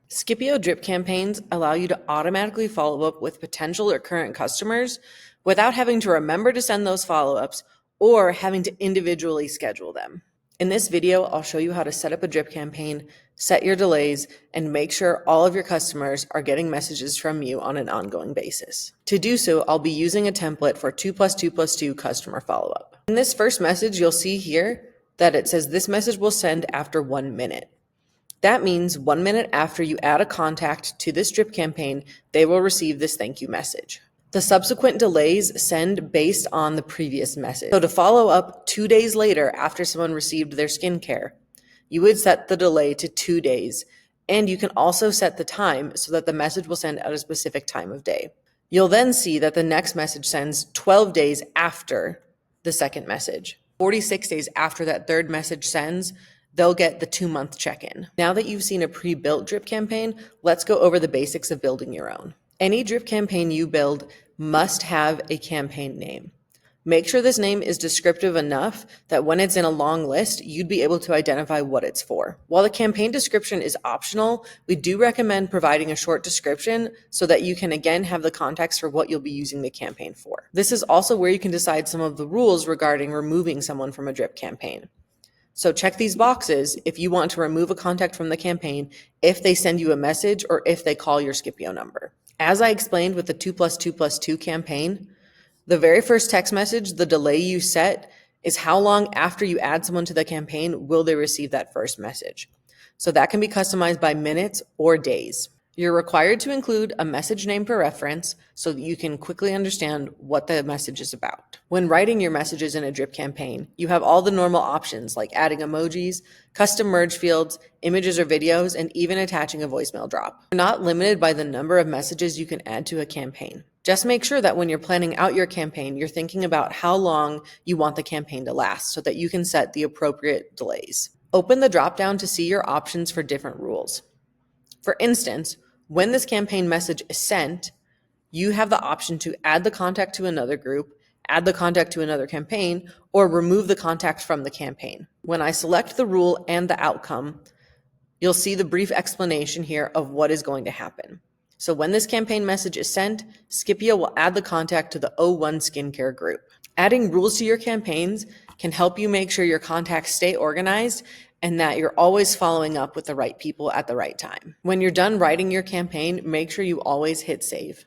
Skipio drip campaigns allow you to automatically follow up with potential or current customers without having to remember to send those follow-ups or having to individually schedule them. In this video, I'll show you how to set up a drip campaign, set your delays, and make sure all of your customers are getting messages from you on an ongoing basis. To do so, I'll be using a template for 2+2+2 customer follow-up. In this first message, you'll see here that it says this message will send after 1 minute. That means 1 minute after you add a contact to this drip campaign, they will receive this thank you message. The subsequent delays send based on the previous message. So to follow up 2 days later after someone received their skincare, you would set the delay to 2 days. And you can also set the time so that the message will send at a specific time of day. You'll then see that the next message sends 12 days after the second message. 46 days after that third message sends, they'll get the 2-month check-in. Now that you've seen a pre-built drip campaign, let's go over the basics of building your own. Any drip campaign you build must have a campaign name. Make sure this name is descriptive enough that when it's in a long list, you'd be able to identify what it's for. While the campaign description is optional, we do recommend providing a short description so that you can again have the context for what you'll be using the campaign for. This is also where you can decide some of the rules regarding removing someone from a drip campaign. So check these boxes if you want to remove a contact from the campaign, if they send you a message, or if they call your Skipio number. As I explained with the 2+2+2 campaign, the very first text message, the delay you set, is how long after you add someone to the campaign will they receive that first message. So that can be customized by minutes or days. You're required to include a message name per reference so that you can quickly understand what the message is about. When writing your messages in a drip campaign, you have all the normal options like adding emojis, custom merge fields, images or videos, and even attaching a voicemail drop. You're not limited by the number of messages you can add to a campaign. Just make sure that when you're planning out your campaign, you're thinking about how long you want the campaign to last so that you can set the appropriate delays. Open the drop-down to see your options for different rules. For instance, when this campaign message is sent, you have the option to add the contact to another group, add the contact to another campaign, or remove the contact from the campaign. When I select the rule and the outcome, you'll see the brief explanation here of what is going to happen. So when this campaign message is sent, Skipio will add the contact to the O1 skincare group. Adding rules to your campaigns can help you make sure your contacts stay organized and that you're always following up with the right people at the right time. When you're done writing your campaign, make sure you always hit save.